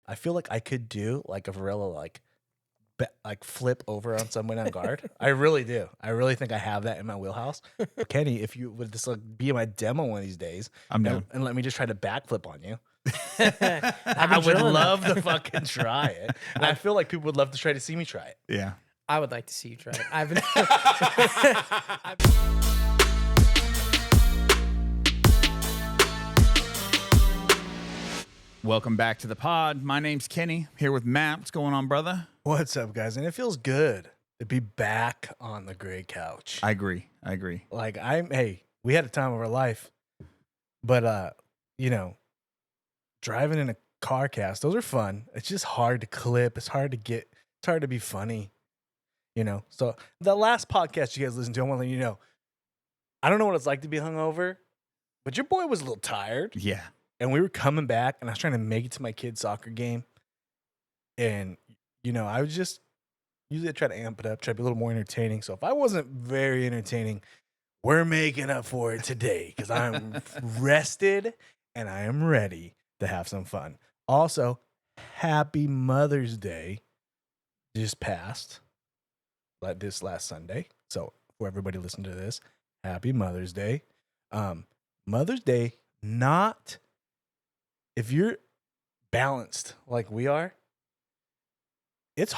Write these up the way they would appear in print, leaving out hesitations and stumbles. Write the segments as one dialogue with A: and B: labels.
A: I feel like I could do like a Varela like flip over on someone on guard. I really do. I really think I have that in my wheelhouse. Kenny, if you would just like be my demo one of these days,
B: I'm down.
A: and let me just try to backflip on you.
C: I've
A: I
C: been
A: would
C: drilling
A: love
C: that.
A: to fucking try it. And I feel like people would love to try to see me try it.
B: Yeah.
C: I would like to see you try it. I've been.
B: Welcome back to the pod. My name's Kenny, here with Matt. What's going on, brother?
A: What's up, guys? And it feels good to be back on the gray couch.
B: I agree.
A: Like we had a time of our life, but driving in a car cast, those are fun. It's just hard to clip. It's hard to be funny, So the last podcast you guys listened to, I want to let you know, I don't know what it's like to be hungover, but your boy was a little tired.
B: Yeah.
A: And we were coming back, and I was trying to make it to my kid's soccer game. And, I was just usually I try to amp it up, try to be a little more entertaining. So if I wasn't very entertaining, we're making up for it today because I'm rested and I am ready to have some fun. Also, happy Mother's Day just passed, like this last Sunday. So for everybody listening to this, happy Mother's Day. Mother's Day, not if you're balanced like we are. It's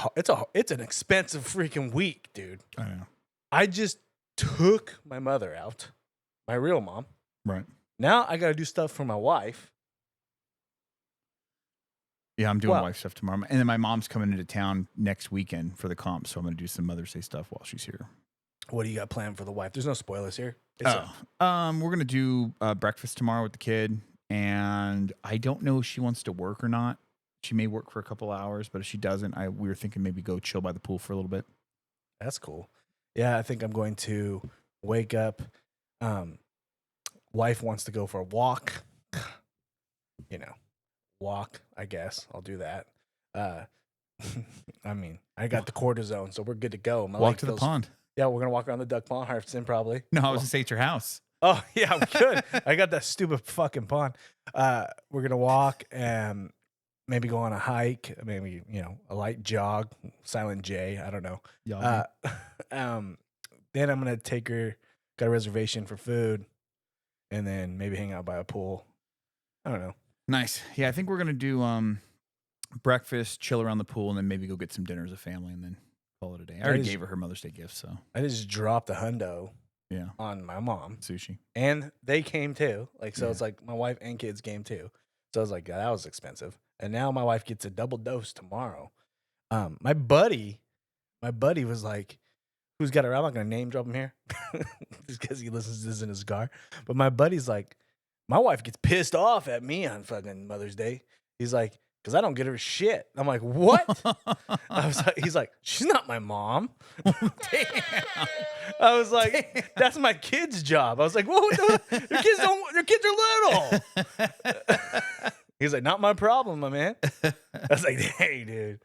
A: an expensive freaking week, dude.
B: I know.
A: I just took my mother out, my real mom.
B: Right.
A: Now I got to do stuff for my wife.
B: Yeah, I'm doing wife stuff tomorrow. And then my mom's coming into town next weekend for the comp, so I'm going to do some Mother's Day stuff while she's here.
A: What do you got planned for the wife? There's no spoilers here.
B: We're going to do breakfast tomorrow with the kid, and I don't know if she wants to work or not. She may work for a couple hours, but if she doesn't, we were thinking maybe go chill by the pool for a little bit.
A: That's cool. Yeah, I think I'm going to wake up. Wife wants to go for a walk. Walk, I guess. I'll do that. I mean, I got the cortisone, so we're good to go. My
B: walk to the pond.
A: Yeah, we're going to walk around the duck pond, Harveston, probably.
B: No, I was going to say it's your house.
A: Oh, yeah, we could. I got that stupid fucking pond. We're going to walk and maybe go on a hike, maybe, a light jog, Silent J, I don't know. Then I'm going to take her, got a reservation for food, and then maybe hang out by a pool. I don't know.
B: Nice. Yeah, I think we're going to do breakfast, chill around the pool, and then maybe go get some dinner as a family and then call it a day. I already gave her Mother's Day gift, so.
A: I just dropped a hundo
B: yeah,
A: on my mom.
B: Sushi.
A: And they came too. It's like my wife and kids came too. So I was like, yeah, that was expensive. And now my wife gets a double dose tomorrow. My buddy was like, who's got around? I'm not going to name drop him here just because he listens to this in his car. But my buddy's like, my wife gets pissed off at me on fucking Mother's Day. He's like, because I don't get her shit. I'm like, what? He's like, she's not my mom.
B: Damn.
A: I was like, that's my kid's job. I was like, whoa, your kids are little. He's like, not my problem, my man. I was like, hey, dude,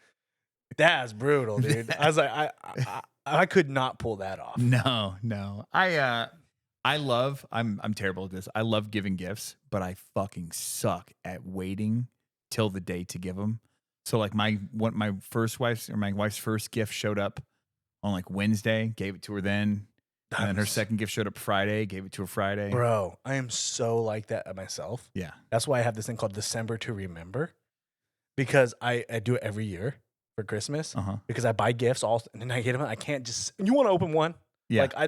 A: that's brutal, dude. I was like, I could not pull that off.
B: No. I'm terrible at this. I love giving gifts, but I fucking suck at waiting till the day to give them. So like my wife's first gift showed up on like Wednesday, gave it to her then. And then her second gift showed up Friday, gave it to her Friday.
A: Bro, I am so like that at myself.
B: Yeah.
A: That's why I have this thing called December to Remember, because I do it every year for Christmas because I buy gifts and then I get them. I can't just, you want to open one?
B: Yeah.
A: Like I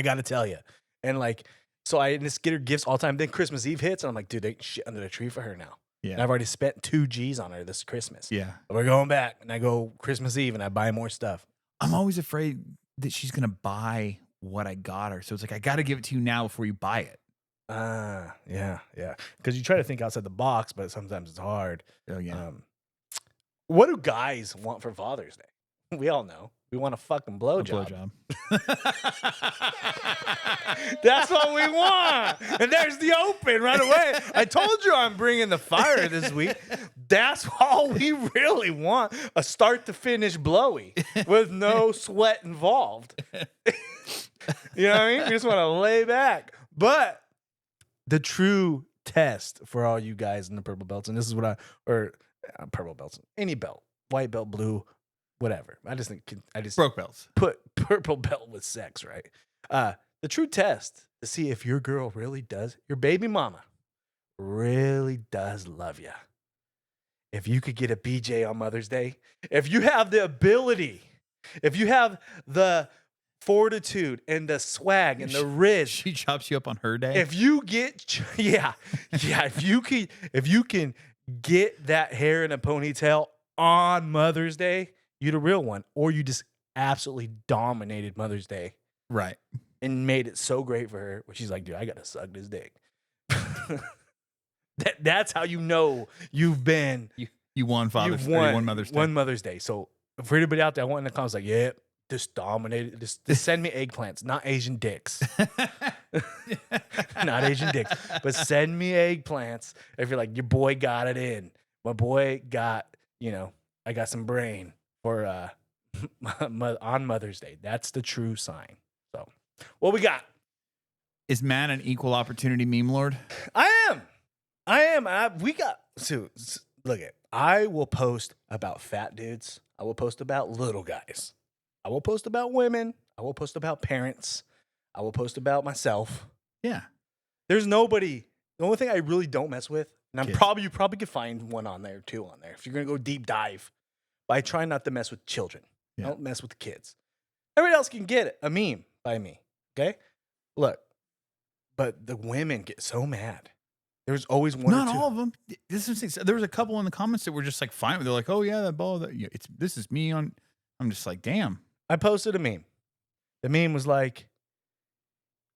A: got to tell you. And like, so I just get her gifts all the time. Then Christmas Eve hits and I'm like, dude, they shit under the tree for her now.
B: Yeah.
A: And I've already spent 2 G's on her this Christmas.
B: Yeah.
A: But we're going back and I go Christmas Eve and I buy more stuff.
B: I'm always afraid that she's going to buy what I got her. So it's like, I got to give it to you now before you buy it.
A: Yeah. Because you try to think outside the box, but sometimes it's hard.
B: Oh, yeah.
A: What do guys want for Father's Day? We all know. We want a fucking blowjob. That's what we want. And there's the open right away. I told you I'm bringing the fire this week. That's all we really want. A start to finish blowy with no sweat involved. You know what I mean? We just want to lay back. But the true test for all you guys in the purple belts, and this is what purple belts, any belt, white belt, blue, whatever. I just
B: Broke belts.
A: put purple belt with sex, right? The true test to see if your girl really does, your baby mama really does love you. If you could get a BJ on Mother's Day, if you have the ability, if you have the fortitude and the swag and the riz,
B: She chops you up on her day.
A: if you get, yeah, if you can get that hair in a ponytail on Mother's Day, you're the real one, or you just absolutely dominated Mother's Day
B: Right.
A: and made it so great for her. Where she's like, dude, I gotta suck this dick. That's how you know you've been.
B: You won Father's
A: You've
B: Day.
A: won,
B: You won Mother's Day.
A: Won Mother's Day. So for anybody out there, I want in the comments like, yeah, just dominated. Just send me eggplants, not Asian dicks. Not Asian dicks, but send me eggplants if you're like, your boy got it in. My boy got, I got some brain for on Mother's Day. That's the true sign. So what we got?
B: Is man an equal opportunity meme lord?
A: I am. Look at, I will post about fat dudes. I will post about little guys. I will post about women. I will post about parents. I will post about myself.
B: Yeah.
A: There's nobody. The only thing I really don't mess with, and
B: Kids.
A: you probably could find one on there, two on there, if you're gonna go deep dive. But I try not to mess with children.
B: Yeah.
A: Don't mess with the kids. Everybody else can get it. A meme by me. Okay? Look. But the women get so mad. There's always one
B: Not
A: or two.
B: all of them. There was a couple in the comments that were just like fine. They're like, oh yeah, that ball. This is me on. I'm just like, damn.
A: I posted a meme. The meme was like,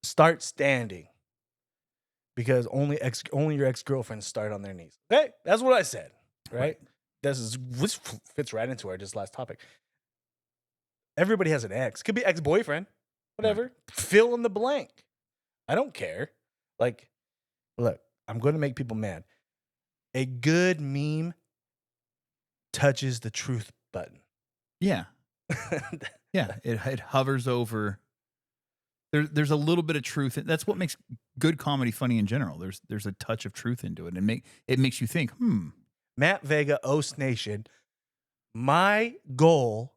A: start standing because only your ex-girlfriends start on their knees. Okay, that's what I said. Right? This fits right into our just last topic. Everybody has an ex. Could be ex-boyfriend. Whatever. Right. Fill in the blank. I don't care. Like, look, I'm going to make people mad. A good meme touches the truth button.
B: Yeah. Yeah. It hovers over. There's a little bit of truth. That's what makes good comedy funny in general. There's a touch of truth into it. And it makes you think,
A: Matt Vega, Oast Nation. My goal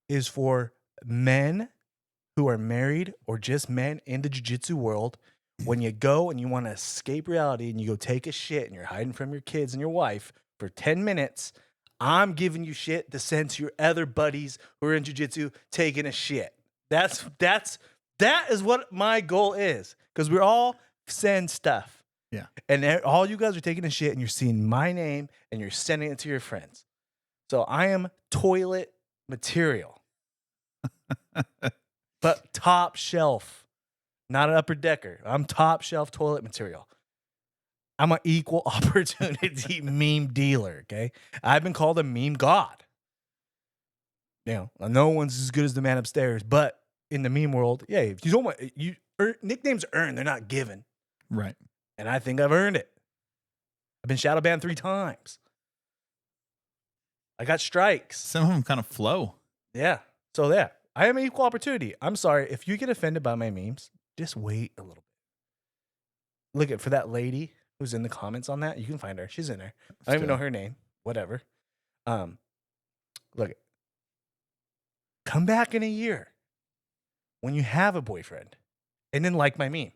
A: is for men who are married or just men in the jiu-jitsu world, when you go and you want to escape reality and you go take a shit and you're hiding from your kids and your wife for 10 minutes, I'm giving you shit to send to your other buddies who are in jiu-jitsu taking a shit. That is what my goal is, because we're all send stuff.
B: Yeah.
A: And all you guys are taking a shit and you're seeing my name and you're sending it to your friends. So I am toilet material. But top shelf, not an upper decker. I'm top shelf toilet material. I'm an equal opportunity meme dealer, okay? I've been called a meme god. No one's as good as the man upstairs, but in the meme world, yeah, if you don't want, nicknames are earned, they're not given.
B: right.
A: And I think I've earned it. I've been shadow banned 3 times. I got strikes.
B: Some of them kind of flow.
A: Yeah. So yeah, I am an equal opportunity. I'm sorry if you get offended by my memes. Just wait a little bit. Look at for that lady who's in the comments on that. You can find her. She's in there. I don't even know her name. Whatever. Look. Come back in a year when you have a boyfriend, and then like my meme.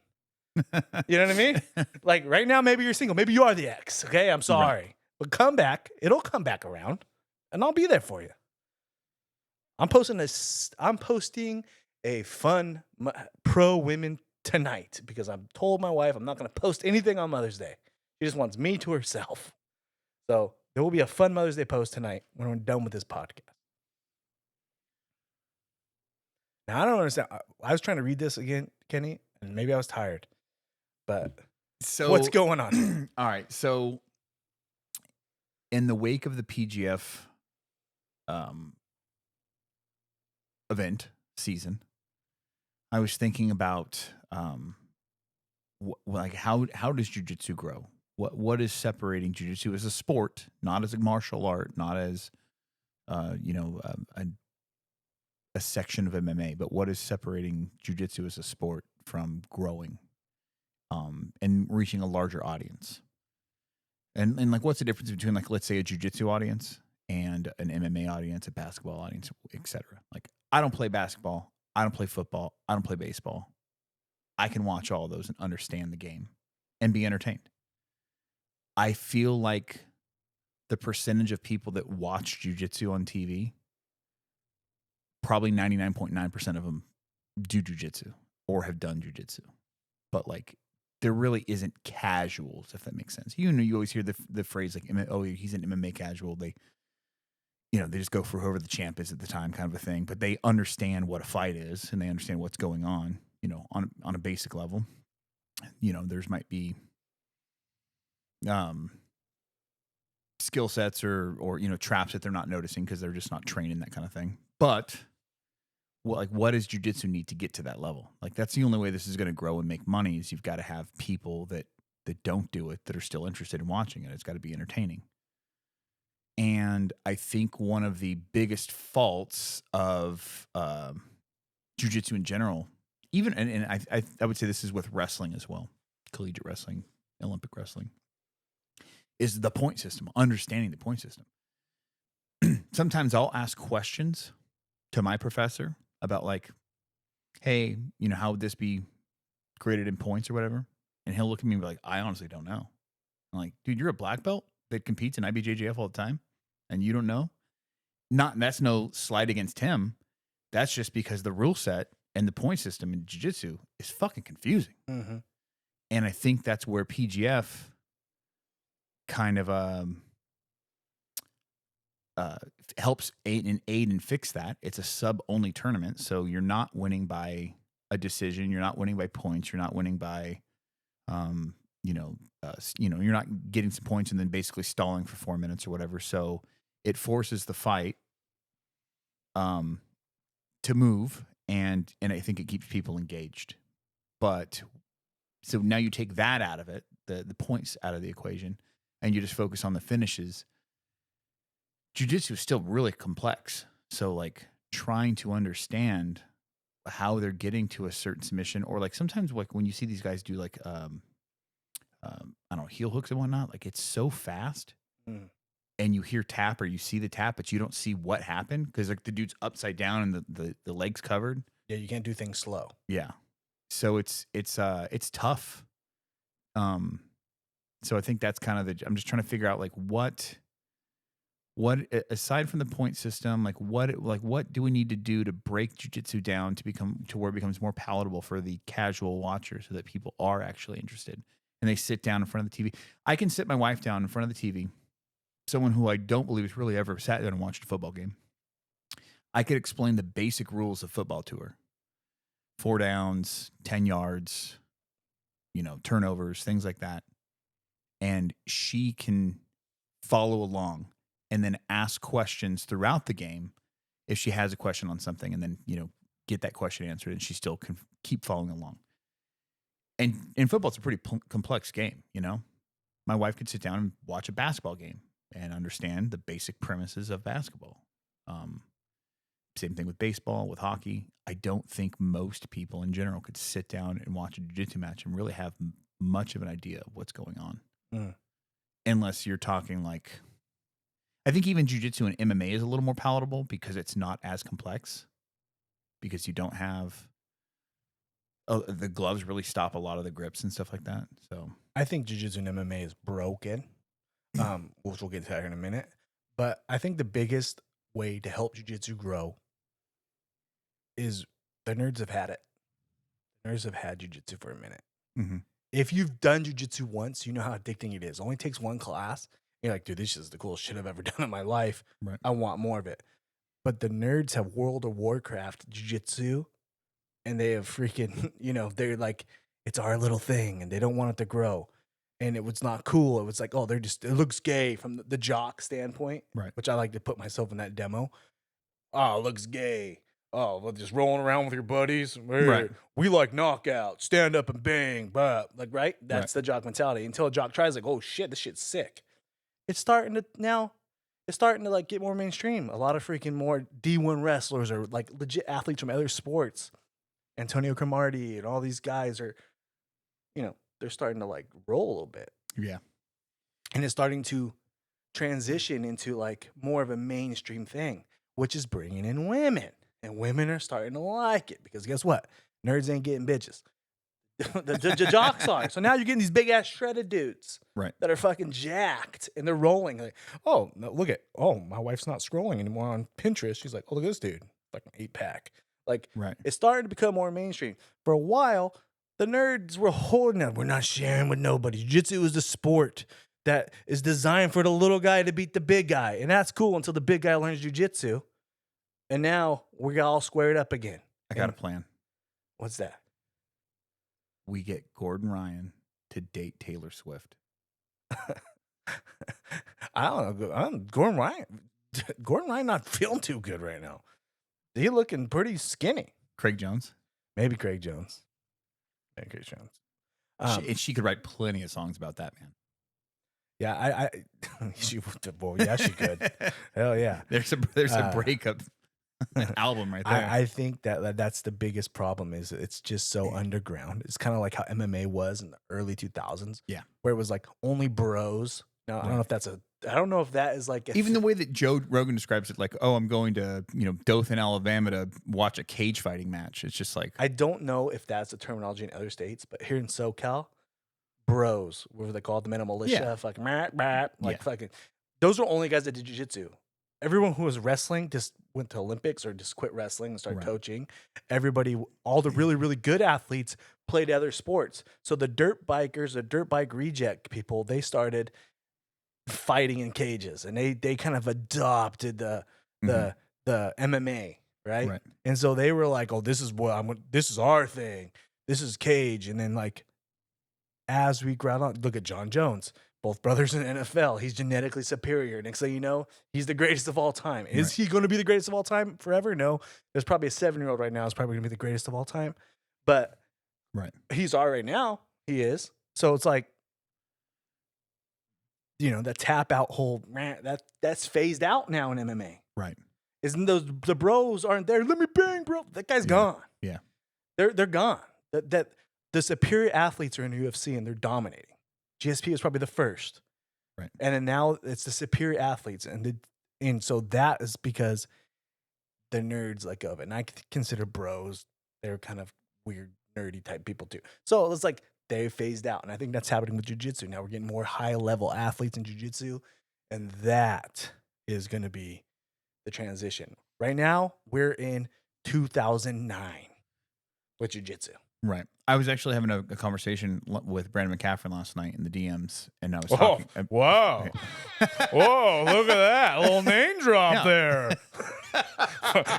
A: You know what I mean? Like right now, maybe you're single. Maybe you are the ex. Okay, I'm sorry, right. But come back. It'll come back around, and I'll be there for you. I'm posting a fun pro women tonight because I've told my wife I'm not going to post anything on Mother's Day. She just wants me to herself. So there will be a fun Mother's Day post tonight when we're done with this podcast. Now, I don't understand. I was trying to read this again, Kenny, and maybe I was tired. But
B: so
A: what's going on?
B: All right. So in the wake of the PGF event season, I was thinking about like how does jiu-jitsu grow? What is separating jiu-jitsu as a sport, not as a martial art, not as a section of MMA, but what is separating jiu-jitsu as a sport from growing and reaching a larger audience? And like, what's the difference between like, let's say a jiu-jitsu audience and an MMA audience, a basketball audience, etc. Like, I don't play basketball. I don't play football. I don't play baseball. I can watch all of those and understand the game and be entertained. I feel like the percentage of people that watch jiu-jitsu on TV, probably 99.9% of them do jiu-jitsu or have done jiu-jitsu. But like, there really isn't casuals, if that makes sense. You know, you always hear the phrase like, oh, he's an MMA casual. They just go for whoever the champ is at the time, kind of a thing. But they understand what a fight is and they understand what's going on, on a basic level. There's might be skill sets or traps that they're not noticing because they're just not trained in that kind of thing. But what does jiu-jitsu need to get to that level? Like, that's the only way this is going to grow and make money is you've got to have people that don't do it that are still interested in watching it. It's got to be entertaining. And I think one of the biggest faults of jiu-jitsu in general, even and I would say this is with wrestling as well, collegiate wrestling, Olympic wrestling, is the point system, understanding the point system. Sometimes I'll ask questions to my professor about like, hey, how would this be graded in points or whatever? And he'll look at me and be like, I honestly don't know. I'm like, dude, you're a black belt that competes in IBJJF all the time and you don't know? That's no slight against him. That's just because the rule set and the point system in jiu-jitsu is fucking confusing.
A: Mm-hmm.
B: And I think that's where PGF kind of helps aid and fix that. It's a sub-only tournament, so you're not winning by a decision. You're not winning by points. You're not winning by, you're not getting some points and then basically stalling for 4 minutes or whatever. So it forces the fight to move, and I think it keeps people engaged. But so now you take that out of it, the points out of the equation, and you just focus on the finishes. Jiu-jitsu is still really complex. So like trying to understand how they're getting to a certain submission, or like sometimes like when you see these guys do like, I don't know, heel hooks and whatnot, like it's so fast and you hear tap or you see the tap, but you don't see what happened because like the dude's upside down and the legs covered.
A: Yeah. You can't do things slow.
B: Yeah. So it's tough. So I think that's kind of I'm just trying to figure out like what aside from the point system, what do we need to do to break jiu-jitsu down to where it becomes more palatable for the casual watcher so that people are actually interested and they sit down in front of the TV. I can sit my wife down in front of the TV, someone who I don't believe has really ever sat down and watched a football game. I could explain the basic rules of football to her. 4 downs, 10 yards, turnovers, things like that. And she can follow along and then ask questions throughout the game if she has a question on something, and then, get that question answered, and she still can keep following along. And in football, it's a pretty complex game, My wife could sit down and watch a basketball game and understand the basic premises of basketball. Same thing with baseball, with hockey. I don't think most people in general could sit down and watch a jiu-jitsu match and really have much of an idea of what's going on. Unless you're talking like, I think even jiu-jitsu and MMA is a little more palatable because it's not as complex, because you don't have the gloves really stop a lot of the grips and stuff like that. So
A: I think jiu-jitsu and MMA is broken, which we'll get to that here in a minute. But I think the biggest way to help jiu-jitsu grow is the nerds have had it. The nerds have had jiu-jitsu for a minute.
B: Mm-hmm.
A: If you've done jiu-jitsu once, you know how addicting it is. It only takes one class. You're like, dude, this is the coolest shit I've ever done in my life.
B: Right.
A: I want more of it. But the nerds have World of Warcraft jiu-jitsu, and they have freaking, they're like, it's our little thing, and they don't want it to grow. And it was not cool. It was like, oh, it looks gay from the jock standpoint,
B: right?
A: Which I like to put myself in that demo. Oh, it looks gay. Oh, well, just rolling around with your buddies. Hey,
B: right.
A: We like knockout, stand up and bang, but like, right? That's
B: right.
A: the jock mentality. Until a jock tries, like, oh shit, this shit's sick. It's starting to like get more mainstream. A lot of freaking more D1 wrestlers are like legit athletes from other sports. Antonio Cromartie and all these guys are, they're starting to like roll a little bit.
B: Yeah.
A: And it's starting to transition into like more of a mainstream thing, which is bringing in women. And women are starting to like it because guess what? Nerds ain't getting bitches. the jocks are. So now you're getting these big ass shredded dudes
B: Right.
A: that are fucking jacked and they're rolling. Like, oh, no, look at, oh, my wife's not scrolling anymore on Pinterest. She's like, oh, look at this dude, fucking 8-pack. Like,
B: Right.
A: it's starting to become more mainstream. For a while, the nerds were holding up. We're not sharing with nobody. Jiu-jitsu is the sport that is designed for the little guy to beat the big guy. And that's cool until the big guy learns jiu-jitsu. And now we got all squared up again.
B: I got a plan.
A: What's that?
B: We get Gordon Ryan to date Taylor Swift.
A: I don't know. Gordon Ryan. Gordon Ryan not feeling too good right now. He looking pretty skinny.
B: Craig Jones.
A: Maybe Craig Jones. Maybe Craig Jones.
B: She could write plenty of songs about that, man.
A: Yeah, she could. Hell yeah.
B: There's a breakup album right there.
A: I think that's the biggest problem is it's just so underground. It's kind of like how MMA was in the early 2000s.
B: Yeah.
A: Where it was like only bros. Now, I don't know if that is like
B: even the way that Joe Rogan describes it, like, oh, I'm going to, Dothan, Alabama to watch a cage fighting match. It's just like,
A: I don't know if that's a terminology in other states, but here in SoCal, bros, what were they called? The men of militia,
B: Yeah.
A: fucking,
B: Yeah.
A: fucking, those are only guys that did jiu-jitsu. Everyone who was wrestling just went to Olympics or just quit wrestling and started
B: Right.
A: coaching. Everybody, all the really, really good athletes played other sports. So the dirt bikers, the dirt bike reject people, they started fighting in cages and they kind of adopted the MMA, right?
B: Right.
A: And so they were like, oh, this is our thing. This is cage. And then like as we ground on, look at John Jones, both brothers in the NFL. He's genetically superior. Next thing you know, he's the greatest of all time. Is he going to be the greatest of all time forever? No. There's probably a 7-year-old right now is probably going to be the greatest of all time. But he's all right now. He is. So it's like, the tap out hold, that's phased out now in MMA.
B: Right.
A: Isn't the bros aren't there? Let me bang, bro. That guy's gone.
B: Yeah.
A: They're gone. That the superior athletes are in the UFC and they're dominating. GSP was probably the first.
B: Right.
A: And then now it's the superior athletes. And so that is because the nerds let go of it. And I consider bros, they're kind of weird, nerdy type people too. So it's like they phased out. And I think that's happening with jiu-jitsu. Now we're getting more high-level athletes in jiu-jitsu. And that is going to be the transition. Right now, we're in 2009 with jiu-jitsu.
B: Right. I was actually having a conversation with Brandon McCaffrey last night in the DMs, and I was talking.
A: Wow. Whoa, look at that. A little name drop there.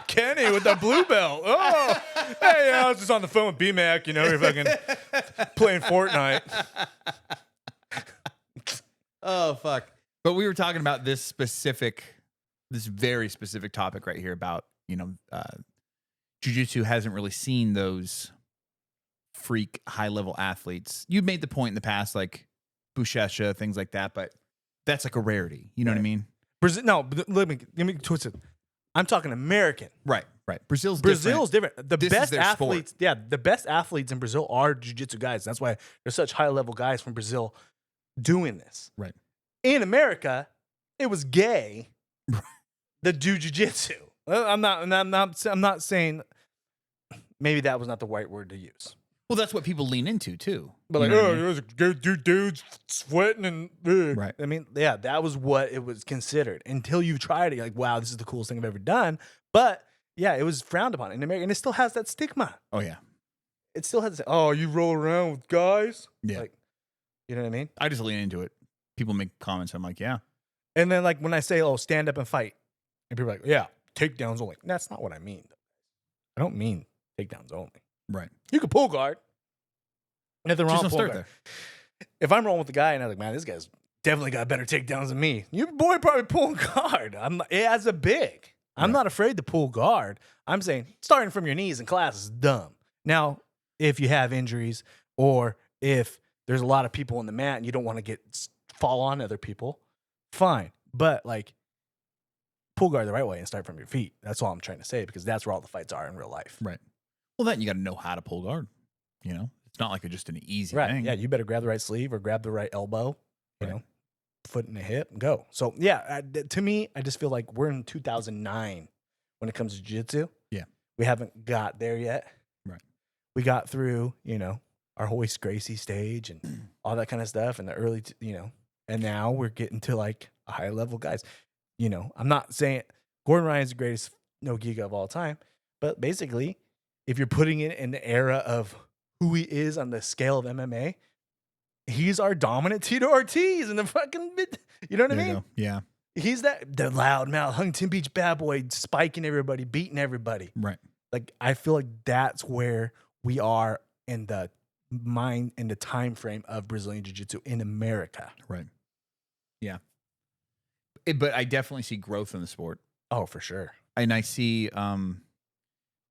A: Kenny with the blue belt. Oh, hey, I was just on the phone with B-Mac, you're fucking playing Fortnite.
B: Oh, fuck. But we were talking about this very specific topic right here about, jiu-jitsu hasn't really seen those freak high-level athletes. You made the point in the past, like Buchecha, things like that, but that's like a rarity. You know what I mean?
A: Brazil, no, but let me twist it. I'm talking American.
B: Right. Brazil's
A: different. The
B: This is
A: best
B: their
A: athletes,
B: sport.
A: the best athletes in Brazil are jiu-jitsu guys. That's why there's such high-level guys from Brazil doing this.
B: Right.
A: In America, it was gay to do jiu-jitsu. I'm not saying maybe that was not the right word to use.
B: Well, that's what people lean into too.
A: But like, it was dudes sweating and
B: right.
A: I mean, yeah, that was what it was considered until you tried it. You're like, wow, this is the coolest thing I've ever done. But yeah, it was frowned upon in America, and it still has that stigma.
B: Oh yeah,
A: it still has. Oh, you roll around with guys.
B: Yeah,
A: like, you know what I mean.
B: I just lean into it. People make comments. I'm like, yeah.
A: And then like when I say, oh, stand up and fight, and people are like, yeah, takedowns only. That's not what I mean. I don't mean takedowns only.
B: Right.
A: You can pull guard. Nothing wrong with pull guard.
B: There.
A: If I'm rolling with the guy and I'm like, man, this guy's definitely got better takedowns than me. You boy probably pulling guard. I'm as a big. I'm not afraid to pull guard. I'm saying starting from your knees in class is dumb. Now, if you have injuries or if there's a lot of people on the mat and you don't want to fall on other people, fine. But like pull guard the right way and start from your feet. That's all I'm trying to say because that's where all the fights are in real life.
B: Right. Well, then you got to know how to pull guard. It's not like it's just an easy
A: right.
B: thing.
A: Yeah, you better grab the right sleeve or grab the right elbow. You know. foot in the hip, and go. So yeah, to me, I just feel like we're in 2009 when it comes to jiu-jitsu.
B: Yeah.
A: We haven't got there yet.
B: Right.
A: We got through, our Hoist Gracie stage and all that kind of stuff in the early, and now we're getting to like a higher level guys. I'm not saying Gordon Ryan's the greatest no giga of all time, but basically, if you're putting it in the era of who he is on the scale of MMA, he's our dominant Tito Ortiz in the fucking mid. You know what I
B: There you
A: mean?
B: go. Yeah.
A: He's the loud mouth, Huntington Beach bad boy, spiking everybody, beating everybody.
B: Right.
A: Like, I feel like that's where we are in the mind and the time frame of Brazilian Jiu-Jitsu in America.
B: Right. Yeah. But I definitely see growth in the sport.
A: Oh, for sure.
B: And I see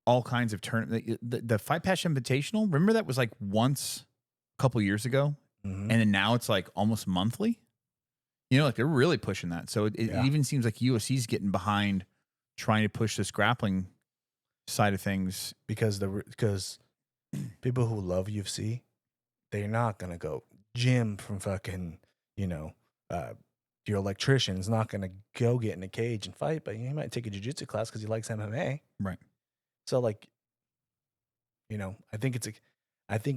B: all kinds of the Fight Pass Invitational. Remember that was like once a couple years ago,
A: Mhm.
B: and then now it's like almost monthly. Like they're really pushing that. So it even seems like UFC's getting behind trying to push this grappling side of things.
A: Because people who love UFC, they're not gonna go gym from fucking, your electrician's not gonna go get in a cage and fight, but he might take a jiu-jitsu class because he likes MMA.
B: Right.
A: So like, I think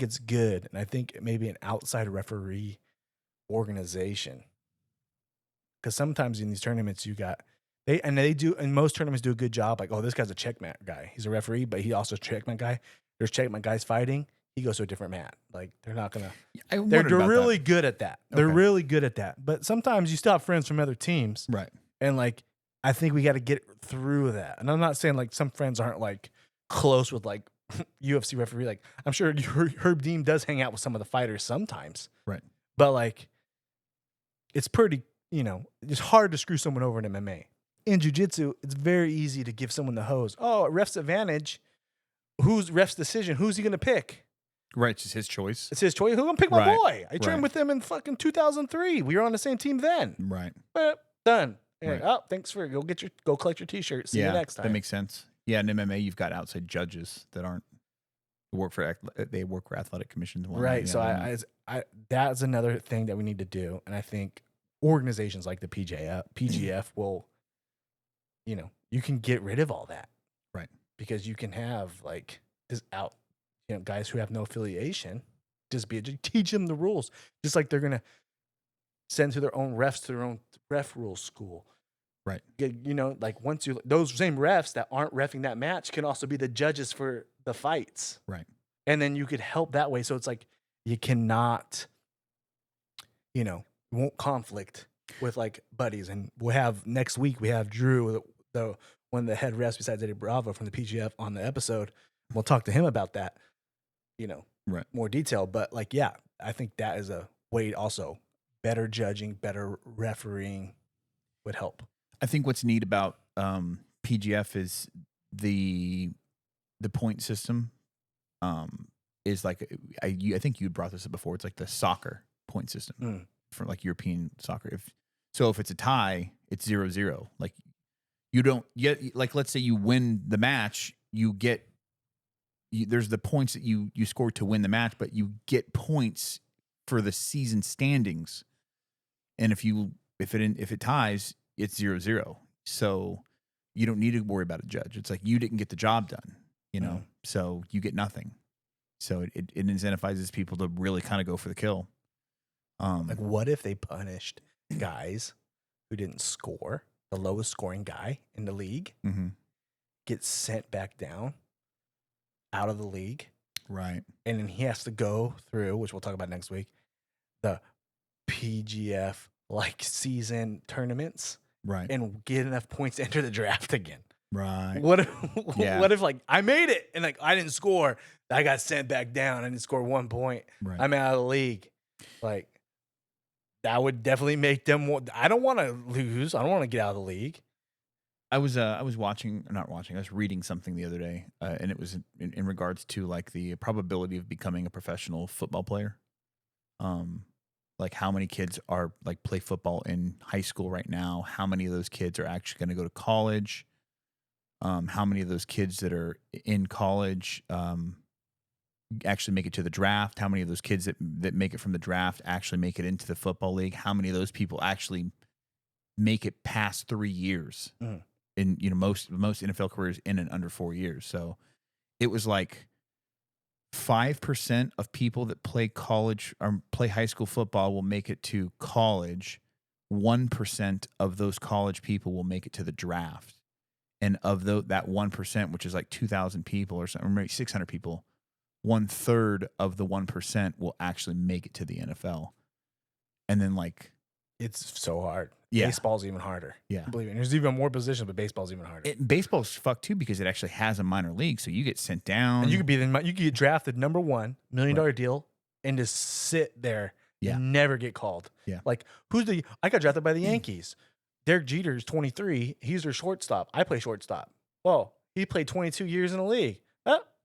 A: it's good, and I think maybe an outside referee organization, because sometimes in these tournaments they do, and most tournaments do a good job. Like, oh, this guy's a checkmat guy. He's a referee, but he also a checkmat guy. There's checkmat guys fighting. He goes to a different mat. Like, they're not gonna. They're really good at that. They're
B: Okay.
A: really good at that. But sometimes you still have friends from other teams,
B: Right.
A: and like, I think we got to get through that. And I'm not saying like some friends aren't like close with like UFC referee. Like, I'm sure Herb Dean does hang out with some of the fighters sometimes.
B: Right.
A: But like, it's pretty, it's hard to screw someone over in MMA. In jiu-jitsu, it's very easy to give someone the hose. Oh, ref's advantage. Who's ref's decision? Who's he going to pick?
B: Right. It's just his choice.
A: It's his choice. Who's going to pick my
B: Right.
A: boy? I trained
B: Right.
A: with him in fucking 2003. We were on the same team then.
B: Right.
A: But done. And
B: Right.
A: oh, thanks for go collect your t-shirt. See you next time.
B: That makes sense. Yeah, in MMA, you've got outside judges that aren't work for athletic commissions. And whatnot.
A: Right.
B: Yeah,
A: So
B: know.
A: I that's another thing that we need to do. And I think organizations like the PGF will, you can get rid of all that.
B: Right.
A: Because you can have like this guys who have no affiliation, just teach them the rules. Just like they're going to send to their own refs to their own ref rules school.
B: Right.
A: Like once those same refs that aren't reffing that match can also be the judges for the fights.
B: Right.
A: And then you could help that way. So it's like, you cannot, won't conflict with like buddies. And next week, we have Drew, one of the head refs besides Eddie Bravo from the PGF on the episode. We'll talk to him about that,
B: Right.
A: more detail. But like, yeah, I think that is a way also better judging, better refereeing would help.
B: I think what's neat about PGF is the point system. Is like I think you brought this up before. It's like the soccer point system for like European soccer. If it's a tie, it's 0-0. Like you don't get, like, let's say you win the match, there's the points that you scored to win the match, but you get points for the season standings. And if it ties, it's 0-0. So you don't need to worry about a judge. It's like you didn't get the job done, so you get nothing. So it incentivizes people to really kind of go for the kill.
A: Like, what if they punished guys who didn't score, the lowest scoring guy in the league, gets sent back down out of the league?
B: Right.
A: And then he has to go through, which we'll talk about next week, the PGF like season tournaments,
B: Right.
A: and get enough points to enter the draft again.
B: Right.
A: What if like I made it and like I didn't score, I got sent back down, I didn't score 1 point,
B: Right.
A: I'm out of the league. Like, that would definitely make them I don't want to lose. I don't want to get out of the league.
B: I was reading something the other day, and it was in regards to like the probability of becoming a professional football player. Like how many kids are like play football in high school right now? How many of those kids are actually going to go to college? How many of those kids that are in college actually make it to the draft? How many of those kids that make it from the draft actually make it into the football league? How many of those people actually make it past 3 years?
A: Mhm.
B: In most NFL careers in and under 4 years. So it was like 5% of people that play college or play high school football will make it to college. 1% of those college people will make it to the draft. And of that 1%, which is like 2,000 people or something, or maybe 600 people, 1/3 of the 1% will actually make it to the NFL. And then like,
A: It's so hard.
B: Yeah.
A: Baseball's even harder.
B: Yeah.
A: Believe me. There's even more positions, but baseball's even harder.
B: baseball's fucked too because it actually has a minor league. So you get sent down.
A: And you could get drafted number $1 million
B: Right.
A: deal and just sit there
B: Yeah.
A: and never get called.
B: Yeah.
A: Like I got drafted by the Yankees. Derek Jeter's 23. He's their shortstop. I play shortstop. Well, he played 22 years in the league.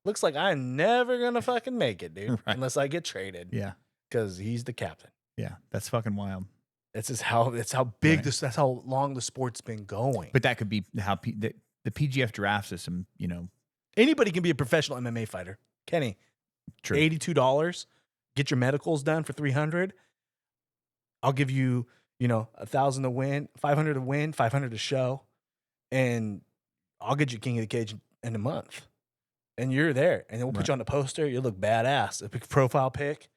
A: Looks like I'm never gonna fucking make it, dude,
B: Right.
A: unless I get traded.
B: Yeah.
A: Because he's the captain.
B: Yeah. That's fucking wild.
A: That's how big
B: Right.
A: that's how long the sport's been going.
B: But that could be how the PGF draft system,
A: Anybody can be a professional MMA fighter. Kenny,
B: true.
A: $82. Get your medicals done for $300. I'll give you, 1,000 to win, 500 to win, 500 to show, and I'll get you king of the cage in a month. And you're there, and then we'll put you on the poster. You look badass. A big profile pic.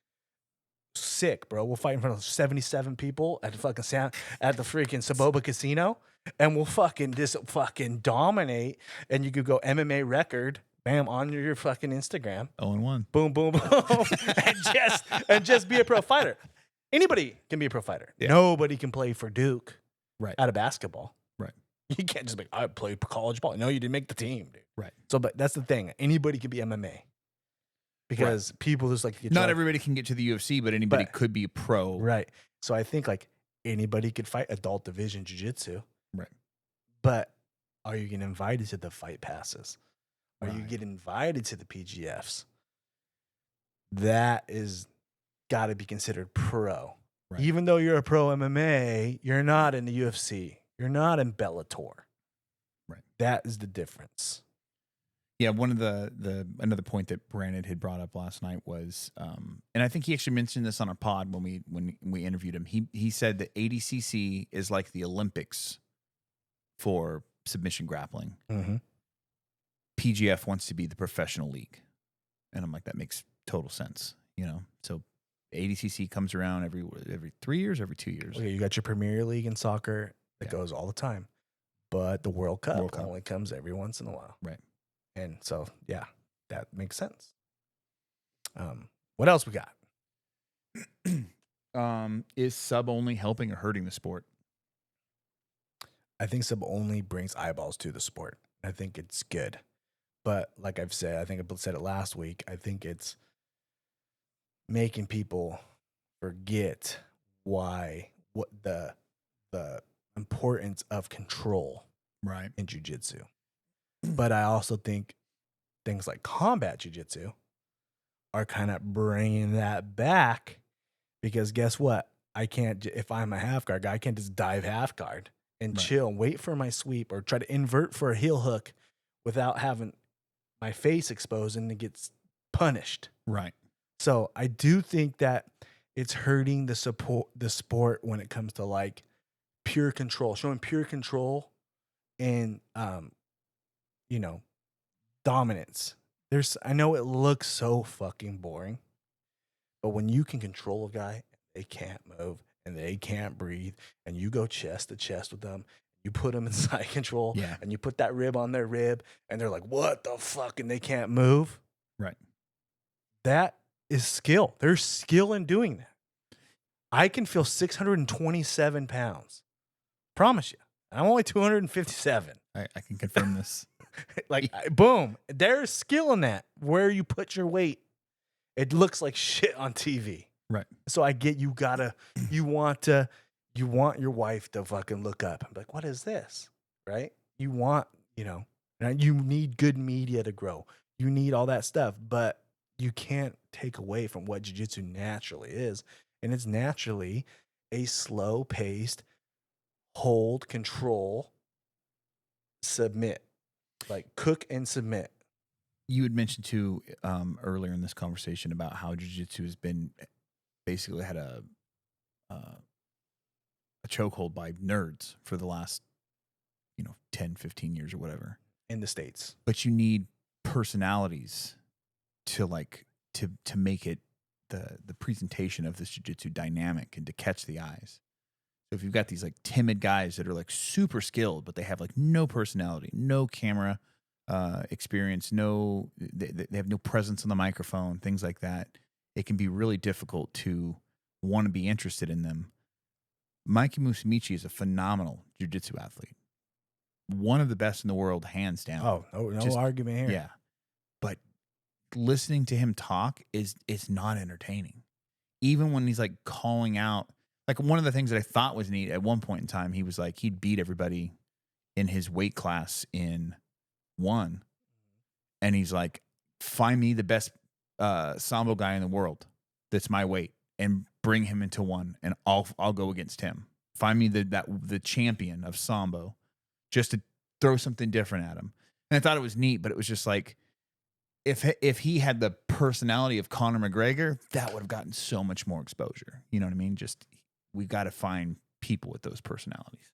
A: Sick, bro. We'll fight in front of 77 people at the freaking Saboba Casino, and we'll just dominate. And you could go MMA record, bam, on your fucking Instagram.
B: 0-1.
A: Boom, boom, boom, and just be a pro fighter. Anybody can be a pro fighter.
B: Yeah.
A: Nobody can play for Duke,
B: Right.
A: out of basketball.
B: Right.
A: You can't just be, I played college ball. No, you didn't make the team, dude.
B: Right.
A: So, but that's the thing. Anybody can be MMA because people just like to get
B: Not
A: drunk.
B: everybody can get to the UFC, but anybody could be a pro.
A: Right. So I think like anybody could fight adult division jiu-jitsu.
B: Right.
A: But are you getting invited to the fight passes? Are you
B: Right.
A: getting invited to the PGFs? That is got to be considered pro.
B: Right.
A: Even though you're a pro MMA, you're not in the UFC. You're not in Bellator.
B: Right.
A: That is the difference.
B: Yeah, one of another point that Brandon had brought up last night was, and I think he actually mentioned this on our pod when we interviewed him. He said that ADCC is like the Olympics for submission grappling.
A: Mm-hmm.
B: PGF wants to be the professional league, and I'm like, that makes total sense, So ADCC comes around every 3 years, every 2 years.
A: Okay, you got your Premier League in soccer that goes all the time, but the World Cup only comes every once in a while.
B: Right.
A: And so, yeah, that makes sense. What else we got?
B: Is sub only helping or hurting the sport?
A: I think sub only brings eyeballs to the sport. I think it's good. But like I've said, I think I said it last week, I think it's making people forget what the importance of control
B: Right.
A: in jiu-jitsu. But I also think things like combat jiu-jitsu are kind of bringing that back because guess what? If I'm a half guard guy, I can't just dive half guard and chill and wait for my sweep or try to invert for a heel hook without having my face exposed and it gets punished.
B: Right.
A: So I do think that it's hurting the sport when it comes to like pure control, showing pure control and dominance. I know it looks so fucking boring, but when you can control a guy, they can't move and they can't breathe, and you go chest to chest with them, you put them in side control, and you put that rib on their rib, and they're like, "What the fuck?" and they can't move.
B: Right.
A: That is skill. There's skill in doing that. I can feel 627 pounds. Promise you. I'm only 257.
B: I can confirm this.
A: Boom. There's skill in that. Where you put your weight, it looks like shit on TV.
B: Right.
A: So I get you want your wife to fucking look up and be like, what is this? Right? You want, and you need good media to grow. You need all that stuff, but you can't take away from what jiu-jitsu naturally is. And it's naturally a slow-paced hold, control, submit, like cook and submit.
B: You had mentioned too earlier in this conversation about how jiu-jitsu has been basically had a chokehold by nerds for the last 10, 15 years or whatever.
A: In the States.
B: But you need personalities to to make it the presentation of this jiu-jitsu dynamic and to catch the eyes. So if you've got these like timid guys that are like super skilled, but they have like no personality, no camera experience, they have no presence on the microphone, things like that, it can be really difficult to want to be interested in them. Mikey Musumeci is a phenomenal jiu-jitsu athlete. One of the best in the world, hands down.
A: Oh, no argument here.
B: Yeah. But listening to him talk is not entertaining. Even when he's like calling out, like one of the things that I thought was neat at one point in time, he was like, he'd beat everybody in his weight class in one. And he's like, find me the best Sambo guy in the world that's my weight and bring him into one and I'll go against him. Find me the champion of Sambo just to throw something different at him. And I thought it was neat, but it was just like, if he had the personality of Conor McGregor, that would have gotten so much more exposure. You know what I mean? Just, we got to find people with those personalities.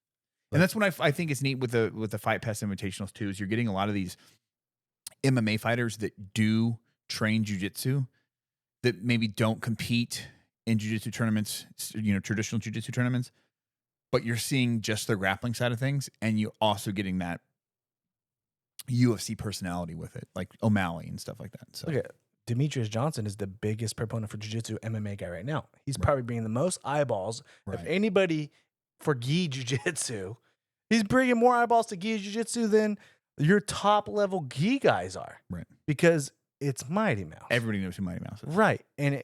B: Right. And that's what I think is neat with the Fight Pass Invitationals too, is you're getting a lot of these MMA fighters that do train jiu-jitsu that maybe don't compete in jiu-jitsu tournaments, traditional jiu-jitsu tournaments, but you're seeing just the grappling side of things, and you're also getting that UFC personality with it, like O'Malley and stuff like that. So
A: look at Demetrius Johnson is the biggest proponent for jiu-jitsu MMA guy right now. He's probably bringing the most eyeballs of anybody for gi jiu-jitsu. He's bringing more eyeballs to gi jiu-jitsu than your top level gi guys are.
B: Right.
A: Because it's Mighty Mouse.
B: Everybody knows who Mighty Mouse is.
A: Right. And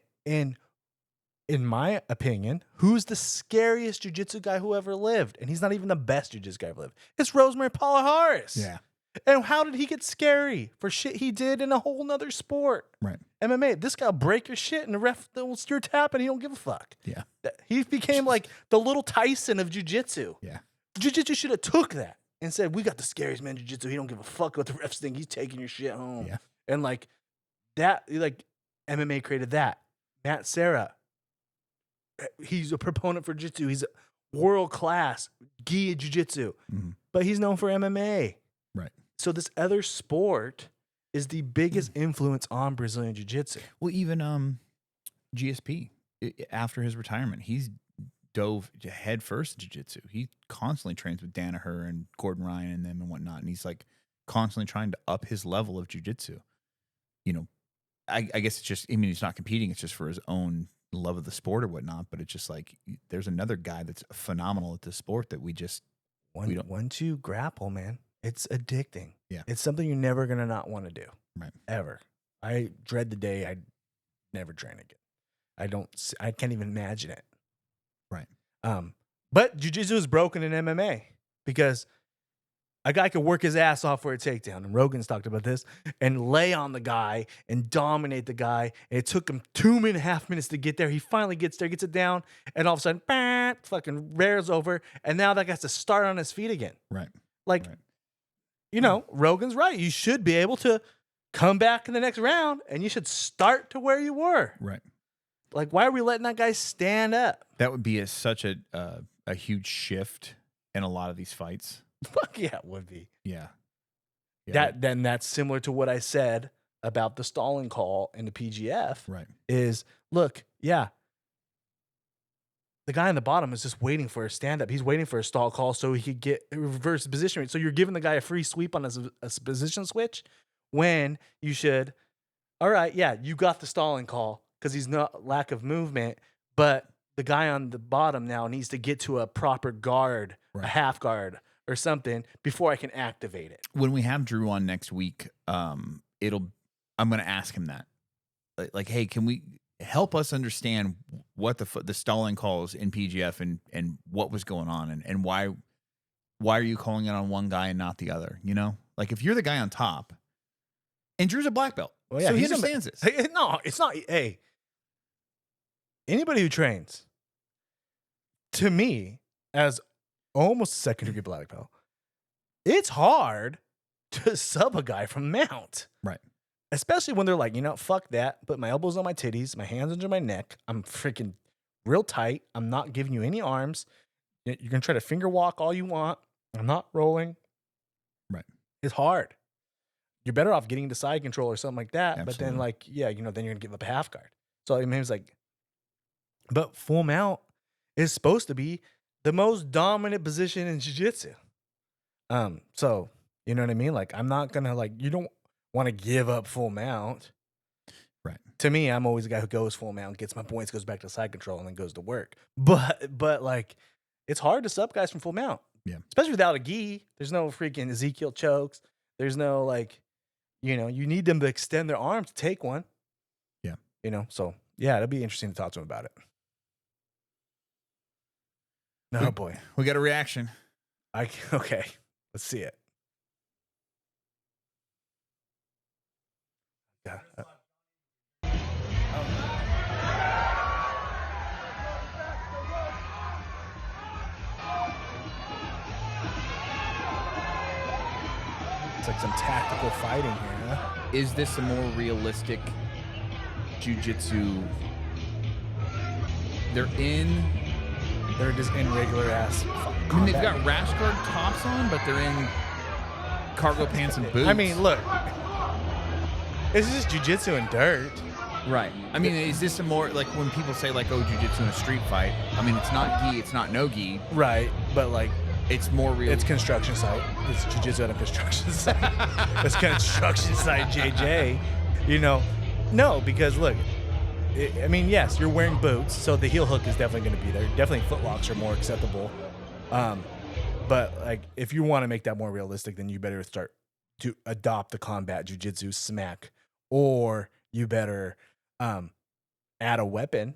A: in my opinion, who's the scariest jiu-jitsu guy who ever lived? And he's not even the best jiu-jitsu guy ever lived. It's Rosemary Palhares.
B: Yeah.
A: And how did he get scary for shit he did in a whole nother sport?
B: Right.
A: MMA. This guy will break your shit and the ref will steer tap and he don't give a fuck.
B: Yeah.
A: He became like the little Tyson of jiu-jitsu.
B: Yeah.
A: Jiu-jitsu should have took that and said, we got the scariest man in jiu-jitsu. He don't give a fuck what the refs think. He's taking your shit home.
B: Yeah.
A: And like that, like MMA created that. Matt Serra, he's a proponent for jiu-jitsu. He's world class gi jiu-jitsu, but he's known for MMA.
B: Right.
A: So this other sport is the biggest influence on Brazilian jiu-jitsu.
B: Well, even GSP, after his retirement, he's dove head first in jiu-jitsu. He constantly trains with Danaher and Gordon Ryan and them and whatnot, and he's like constantly trying to up his level of jiu-jitsu. I guess it's just, he's not competing. It's just for his own love of the sport or whatnot, but it's just like, there's another guy that's phenomenal at this sport that we don't.
A: Once you grapple, man, it's addicting.
B: Yeah.
A: It's something you're never going to not want to do.
B: Right.
A: Ever. I dread the day I never train again. I can't even imagine it.
B: Right.
A: But jiu-jitsu is broken in MMA because a guy could work his ass off for a takedown, and Rogan's talked about this, and lay on the guy and dominate the guy. And it took him 2.5 minutes to get there. He finally gets there, gets it down, and all of a sudden, fucking rears over, and now that guy's to start on his feet again.
B: Right.
A: Like, Rogan's right. You should be able to come back in the next round, and you should start to where you were.
B: Right.
A: Like, why are we letting that guy stand up?
B: That would be such a huge shift in a lot of these fights.
A: Fuck yeah, it would be.
B: Yeah.
A: That's similar to what I said about the stalling call in the PGF.
B: Right.
A: Is look, yeah. The guy on the bottom is just waiting for a stand up. He's waiting for a stall call so he could get a reverse position rate. So you're giving the guy a free sweep on a position switch when you should. All right, yeah, you got the stalling call because he's not lack of movement, but the guy on the bottom now needs to get to a proper guard, a half guard or something before I can activate it.
B: When we have Drew on next week, I'm going to ask him that. Like, hey, can we help us understand what the stalling calls in PGF and what was going on and why are you calling it on one guy and not the other? Like if you're the guy on top, and Drew's a black belt,
A: well, yeah,
B: so he understands this.
A: No, it's not. Hey, anybody who trains, to me, as almost a second-degree black belt, it's hard to sub a guy from mount.
B: Right.
A: especially when they're like, you know, fuck that. Put my elbows on my titties, my hands under my neck. I'm freaking real tight. I'm not giving you any arms. You're gonna try to finger walk all you want. I'm not rolling.
B: Right.
A: It's hard. You're better off getting into side control or something like that. But then,
B: Absolutely.
A: like, yeah, you know, then you're gonna give up a half guard. So I mean, it's like, but full mount is supposed to be the most dominant position in jiu-jitsu. So you know what I mean? Like, I'm not gonna like, you don't want to give up full mount.
B: Right.
A: To me, I'm always the guy who goes full mount, gets my points, goes back to side control, and then goes to work. But like, it's hard to sub guys from full mount.
B: Yeah.
A: Especially without a gi. There's no freaking Ezekiel chokes. There's no like, you know, you need them to extend their arm to take one.
B: Yeah.
A: You know, so yeah, it'll be interesting to talk to him about it. No boy.
B: We got a reaction.
A: Okay. Let's see it. Yeah. It's like some tactical fighting here, huh?
B: Is this a more realistic jiu-jitsu? They're
A: Just in regular ass.
B: I mean, they've got rash guard tops on, but they're in cargo pants and boots.
A: I mean, look. This is just jujitsu and dirt.
B: right. I mean, is this a more like when people say like, oh, jiu-jitsu in a street fight? I mean, it's not gi, it's not no gi.
A: Right. But like,
B: It's more real.
A: it's construction site. It's jujitsu at a construction site. It's construction site, JJ. You know, no, because look, I mean, yes, you're wearing boots, so the heel hook is definitely going to be there. Definitely footlocks are more acceptable. But like, if you want to make that more realistic, then you better start to adopt the combat jujitsu smack, or you better add a weapon.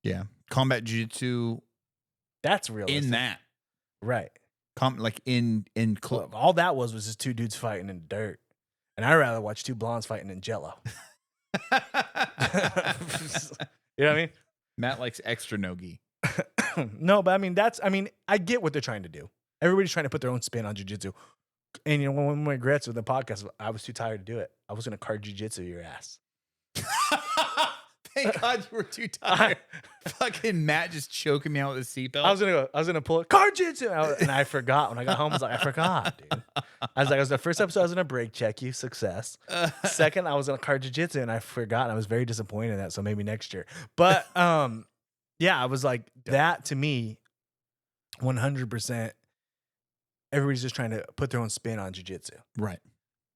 B: yeah. Combat jiu-jitsu
A: That's realistic.
B: in that.
A: Right.
B: Like in
A: Look, all that was just two dudes fighting in dirt. And I'd rather watch two blondes fighting in jello. You know what I mean?
B: Matt likes extra no-gi.
A: No, but I mean, I get what they're trying to do. Everybody's trying to put their own spin on jiu-jitsu. And you know, one of my regrets with the podcast, I was too tired to do it. I was going to card jiu-jitsu your ass.
B: Thank God you were too tired. Fucking Matt just choking me out with a seatbelt.
A: I was gonna pull it, card jiu-jitsu, and I forgot. When I got home, I was like, I forgot, dude. I was like, it was the first episode I was gonna break check you, success. Second, I was gonna card jiu-jitsu, and I forgot, and I was very disappointed in that, so maybe next year. But yeah, I was like, that to me, 100%, everybody's just trying to put their own spin on jiu-jitsu.
B: Right.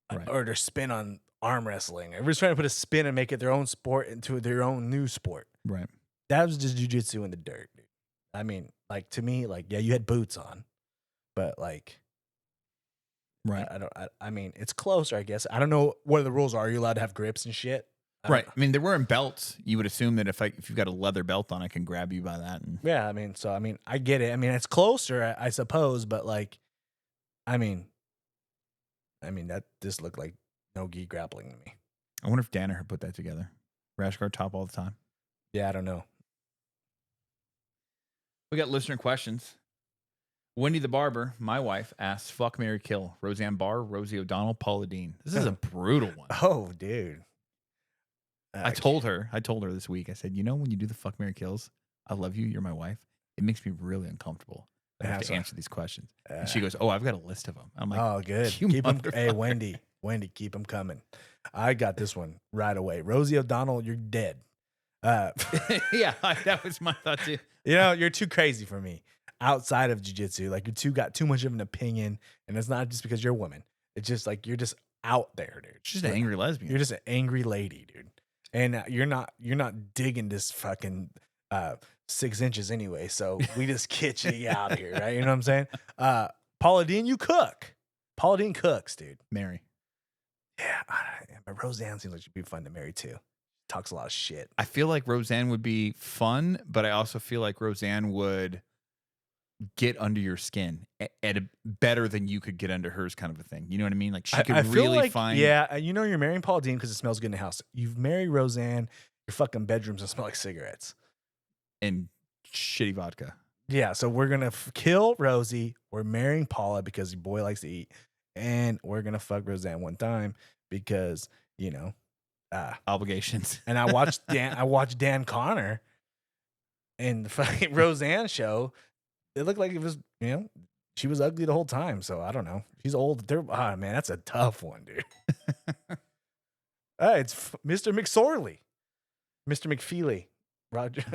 B: Right.
A: Or their spin on arm wrestling. Everybody's trying to put a spin and make it their own sport into their own new sport.
B: Right.
A: That was just jiu-jitsu in the dirt, dude. I mean, like, to me, like, yeah, you had boots on, but like,
B: Right.
A: I mean, it's closer, I guess. I don't know what the rules are. Are you allowed to have grips and shit?
B: Right. I mean, they're wearing belts. You would assume that if you've got a leather belt on, I can grab you by that. And
A: Yeah, I mean, so, I mean, I get it. I mean, it's closer, I suppose, but like, I mean, that just looked like no gi grappling to me.
B: I wonder if Danaher put that together. Rash guard top all the time.
A: Yeah, I don't know.
B: We got listener questions. Wendy the Barber, my wife, asks, fuck, marry, kill. Roseanne Barr, Rosie O'Donnell, Paula Dean. This is a brutal one.
A: Oh, dude.
B: I told her this week, I said, you know, when you do the fuck, marry, kills, I love you, you're my wife, it makes me really uncomfortable. I have to answer these questions. And she goes, oh, I've got a list of them. I'm like,
A: oh, good. Keep them. Hey, Wendy, keep them coming. I got this one right away. Rosie O'Donnell, you're dead.
B: yeah, that was my thought too.
A: You know, you're too crazy for me outside of jiu-jitsu. Like, you got too much of an opinion, and it's not just because you're a woman. It's just like, you're just out there, dude.
B: She's an angry lesbian.
A: You're just an angry lady, dude. And you're not digging this fucking 6 inches anyway. So we just get you out of here, right? You know what I'm saying? Paula Dean, you cook. Paula Dean cooks, dude.
B: Mary.
A: Yeah, but Roseanne seems like she'd be fun to marry too. Talks a lot of shit.
B: I feel like Roseanne would be fun, but I also feel like Roseanne would get under your skin at a better than you could get under hers, kind of a thing. You know what I mean? Like, she could really find.
A: Yeah, you know, you're marrying Paula Dean because it smells good in the house. You've married Roseanne, your fucking bedrooms will smell like cigarettes
B: and shitty vodka.
A: Yeah, so we're gonna kill Rosie. We're marrying Paula because your boy likes to eat, and we're gonna fuck Roseanne one time because,
B: Obligations.
A: and I watched Dan Connor in the fucking Roseanne show. It looked like it was, she was ugly the whole time. So I don't know. She's old. Man, that's a tough one, dude. It's Mr. McSorley, Mr. McFeely, Roger.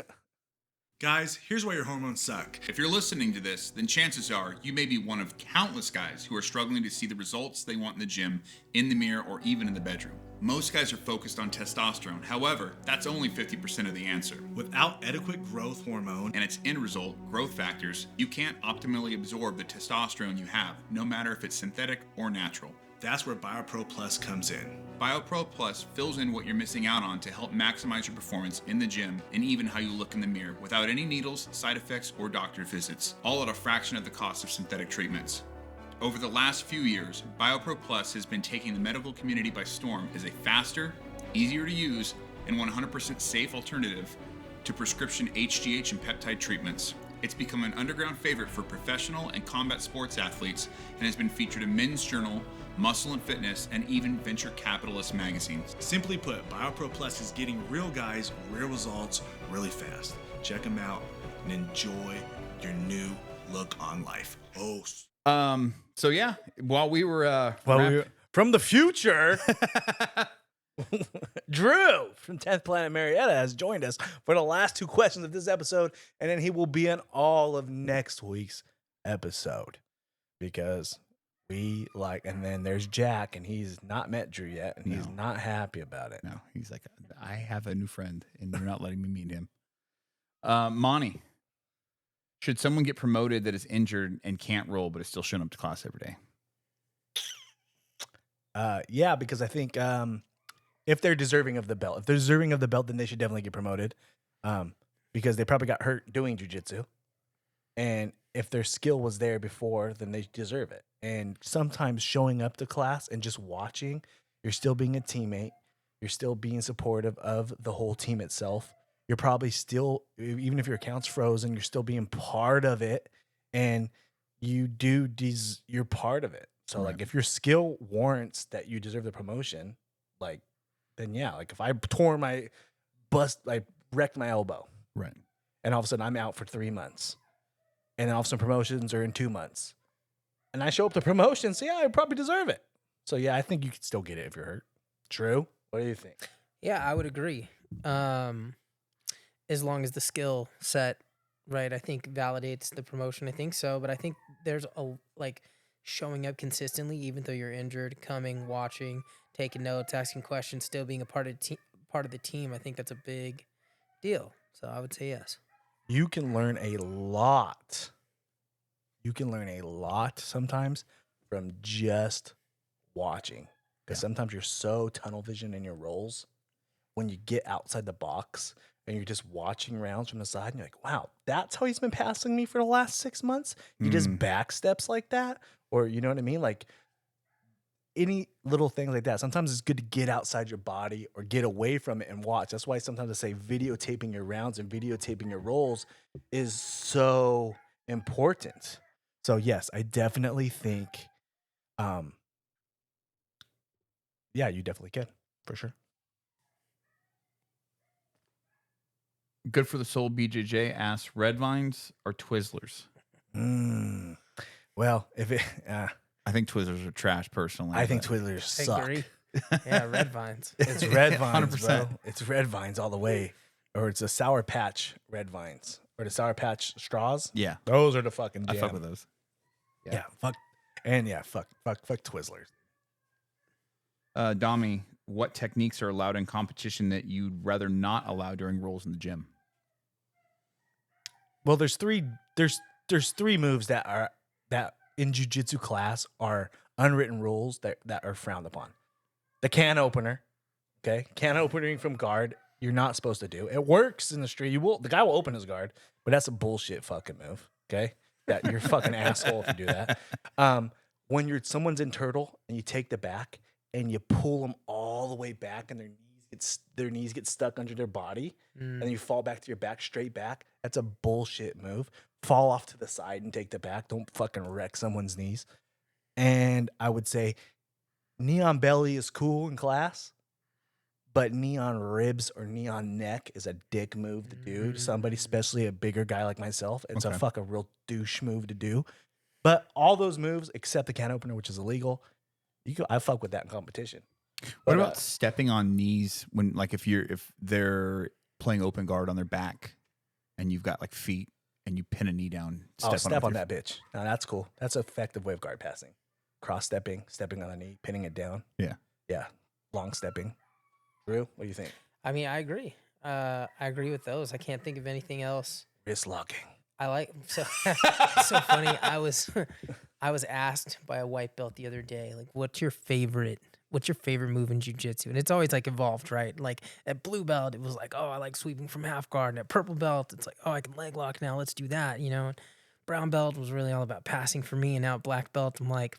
D: Guys, here's why your hormones suck.
E: If you're listening to this, then chances are you may be one of countless guys who are struggling to see the results they want in the gym, in the mirror, or even in the bedroom. Most guys are focused on testosterone. However, that's only 50% of the answer.
D: Without adequate growth hormone
E: And its end result, growth factors, you can't optimally absorb the testosterone you have, no matter if it's synthetic or natural.
D: that's where BioPro Plus comes in.
E: BioPro Plus fills in what you're missing out on to help maximize your performance in the gym and even how you look in the mirror without any needles, side effects, or doctor visits, all at a fraction of the cost of synthetic treatments. Over the last few years, BioPro Plus has been taking the medical community by storm as a faster, easier to use, and 100% safe alternative to prescription HGH and peptide treatments. It's become an underground favorite for professional and combat sports athletes and has been featured in Men's Journal, Muscle and Fitness, and even venture capitalist magazines.
D: Simply put, BioPro Plus is getting real guys, real results really fast. Check them out and enjoy your new look on life.
B: So yeah, while we were
A: From the future, Drew from 10th Planet Marietta has joined us for the last two questions of this episode, and then he will be in all of next week's episode because and then there's Jack, and he's not met Drew yet, and he's not happy about it.
B: no, he's like, I have a new friend, and you're not letting me meet him. Monty, should someone get promoted that is injured and can't roll but is still showing up to class every day?
A: Yeah, because I think if they're deserving of the belt, then they should definitely get promoted because they probably got hurt doing jiu-jitsu. And if their skill was there before, then they deserve it. And sometimes showing up to class and just watching, you're still being a teammate. You're still being supportive of the whole team itself. You're probably still, even if your account's frozen, you're still being part of it. And you're part of it. So like if your skill warrants that you deserve the promotion, then yeah, like if I wrecked my elbow.
B: Right.
A: And all of a sudden I'm out for 3 months. And then all of a sudden promotions are in 2 months. And I show up to promotions, so yeah, I probably deserve it. So yeah, I think you could still get it if you're hurt. True? What do you think?
C: Yeah, I would agree. As long as the skill set, right, I think validates the promotion. I think so. But I think there's showing up consistently, even though you're injured, coming, watching, taking notes, asking questions, still being a part of the team. I think that's a big deal. So I would say yes.
A: You can learn a lot. You can learn a lot sometimes from just watching. Because sometimes you're so tunnel vision in your rolls when you get outside the box and you're just watching rounds from the side and you're like, wow, that's how he's been passing me for the last 6 months? He just back steps like that? Or you know what I mean? Like any little thing like that. Sometimes it's good to get outside your body or get away from it and watch. That's why sometimes I say videotaping your rounds and videotaping your rolls is so important. So yes, I definitely think, yeah, you definitely can, for sure.
B: Good for the soul. BJJ asks, red vines or Twizzlers?
A: Well, if it,
B: I think Twizzlers are trash personally.
A: I think
B: but-
A: Twizzlers suck.
C: Agree. Yeah, red vines.
A: It's red vines,
B: 100%.
A: bro. It's red vines all the way. Or it's a Sour Patch red vines. Or the Sour Patch straws.
B: Yeah,
A: Those are the fucking jam.
B: I fuck with those.
A: Yeah, fuck. And yeah, fuck Twizzlers.
B: Dami, what techniques are allowed in competition that you'd rather not allow during rolls in the gym?
A: Well, there's three moves that in jiu-jitsu class are unwritten rules that are frowned upon. The can opener, okay? Can opening from guard, you're not supposed to do. It works in the street. The guy will open his guard, but that's a bullshit fucking move, okay? That you're a fucking asshole if you do that. When someone's in turtle and you take the back and you pull them all the way back and their knees get stuck under their body and then you fall back to your back, straight back. That's a bullshit move. Fall off to the side and take the back. Don't fucking wreck someone's knees. And I would say neon belly is cool in class, but neon ribs or neon neck is a dick move to do to somebody, especially a bigger guy like myself. It's a fucking real douche move to do. But all those moves, except the can opener, which is illegal, I fuck with that in competition.
B: What about stepping on knees when, like, if they're playing open guard on their back and you've got like feet and you pin a knee down?
A: Step on that bitch. No, that's cool. That's an effective way of guard passing. Cross stepping on a knee, pinning it down. Yeah. Long stepping. Drew, what do you think?
C: I mean, I agree. I agree with those. I can't think of anything else.
A: Wrist locking.
C: I like so so funny. I was asked by a white belt the other day, like, what's your favorite move in jiu-jitsu? And it's always like evolved, right? Like at blue belt, it was like, oh, I like sweeping from half guard. And at purple belt, it's like, oh, I can leg lock now. Let's do that, you know? And brown belt was really all about passing for me. And now at black belt, I'm like,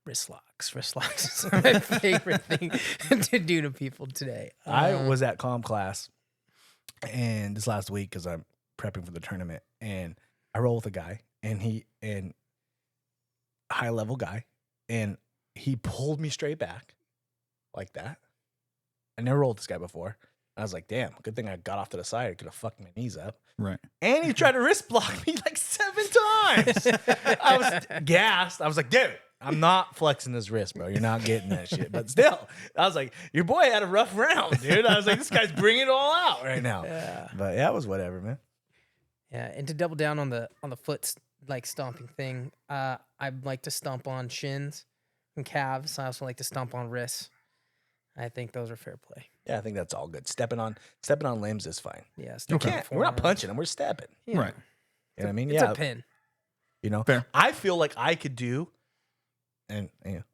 C: wrist locks is my favorite thing to do to people today.
A: I was at comm class and this last week because I'm prepping for the tournament, and I roll with a guy, and high level guy, and he pulled me straight back like that. I never rolled with this guy before. I was like, damn, good thing I got off to the side. I could have fucked my knees up.
B: Right.
A: And he tried to wrist block me like 7 times. I was gassed. I was like, dude, I'm not flexing this wrist, bro. You're not getting that shit. But still, I was like, your boy had a rough round, dude. I was like, this guy's bringing it all out right now.
C: Yeah.
A: But yeah, it was whatever, man.
C: Yeah, and to double down on the foot like stomping thing, I like to stomp on shins and calves. I also like to stomp on wrists. I think those are fair play.
A: Yeah, I think that's all good. Stepping on limbs is fine.
C: Yeah,
A: We're not punching them. We're stepping.
C: Yeah.
B: Right.
A: You know what I mean?
C: It's
A: Yeah.
C: a pin.
A: You know,
B: Fair.
A: I feel like I could do, and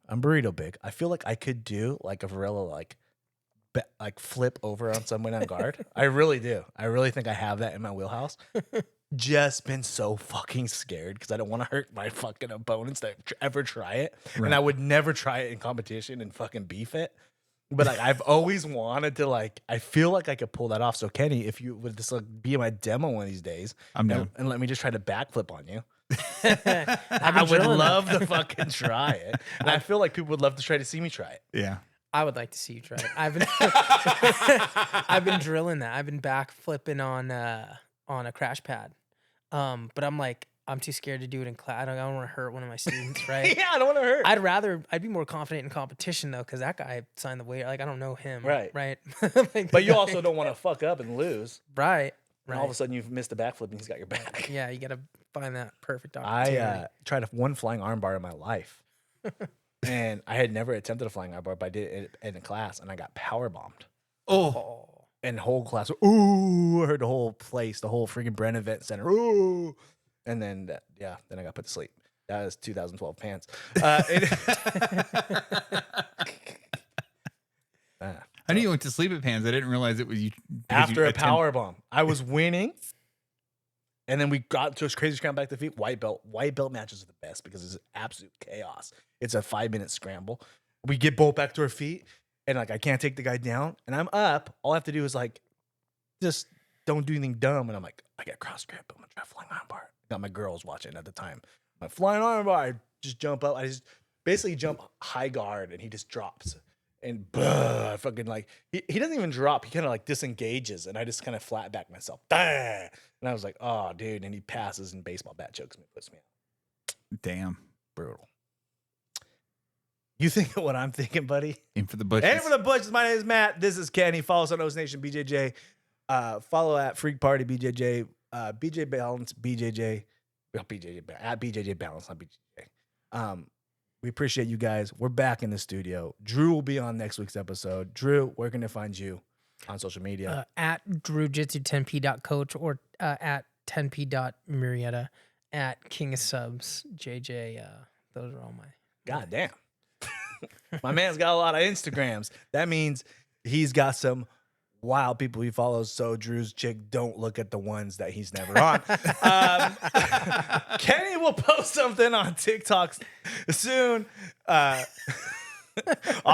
A: I'm burrito big. I feel like I could do like a Varela like flip over on someone on guard. I really do. I really think I have that in my wheelhouse. Just been so fucking scared because I don't want to hurt my fucking opponents that ever try it,
B: Right.
A: and I would never try it in competition and fucking beef it. But like, I've always wanted to like. I feel like I could pull that off. So Kenny, if you would just like be in my demo one of these days,
B: I'm down.
A: and let me just try to backflip on you.
C: I've
A: I
C: been
A: would
C: drilling
A: love to fucking try it, and I feel like people would love to try to see me try it.
B: Yeah.
C: I would like to see you try it. I've been drilling that. I've been back flipping on a crash pad. But I'm too scared to do it in class. I don't want to hurt one of my students, right?
A: Yeah, I don't want to hurt.
C: I'd be more confident in competition though, because that guy signed the waiver. Like I don't know him,
A: Right.
C: Right.
A: But you also don't want to fuck up and lose.
C: right.
A: And all of a sudden you've missed a backflip and he's got your back.
C: Yeah, you gotta find that perfect opportunity.
A: I tried one flying armbar in my life. And I had never attempted a flying armbar, but I did it in a class and I got power bombed.
C: Oh.
A: And the whole class, ooh, I heard the whole place, the whole freaking Brennan Event Center, ooh. And then then I got put to sleep. That was 2012 pants.
B: I knew you went to sleep at Pans. I didn't realize it was you.
A: After a power bomb, I was winning. And then we got to a crazy scramble back to the feet. White belt matches are the best because it's absolute chaos. It's a 5-minute scramble. We get both back to our feet, and like I can't take the guy down, and I'm up. All I have to do is like, just don't do anything dumb. And I'm like, I got cross grip. I'm gonna try flying armbar. Got my girls watching at the time. My flying armbar. I just jump up. I just basically jump high guard, and he just drops. And I fucking like he doesn't even drop. He kind of like disengages, and I just kind of flat back myself. And I was like, oh, dude. And he passes and baseball bat chokes me, puts me out.
B: Damn.
A: Brutal. You think of what I'm thinking, buddy?
B: Aim for the bushes.
A: Aim for the bushes. My name is Matt. This is Kenny. Follow us on O's Nation BJJ. Follow at Freak Party BJJ. BJ Balance BJJ. Not BJJ. At BJJ Balance, not BJJ. We appreciate you guys. We're back in the studio. Drew will be on next week's episode. Drew, where can they find you on social media?
C: At jiujitsu10p.coach or at 10p.murieta at King of Subs JJ. Those are all my.
A: God damn. My man's got a lot of Instagrams. That means he's got some wild people he follows. So Drew's chick, don't look at the ones that he's never on. Kenny will post something on TikTok soon. I'll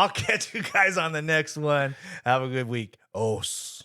A: catch you guys on the next one. Have a good week. Os.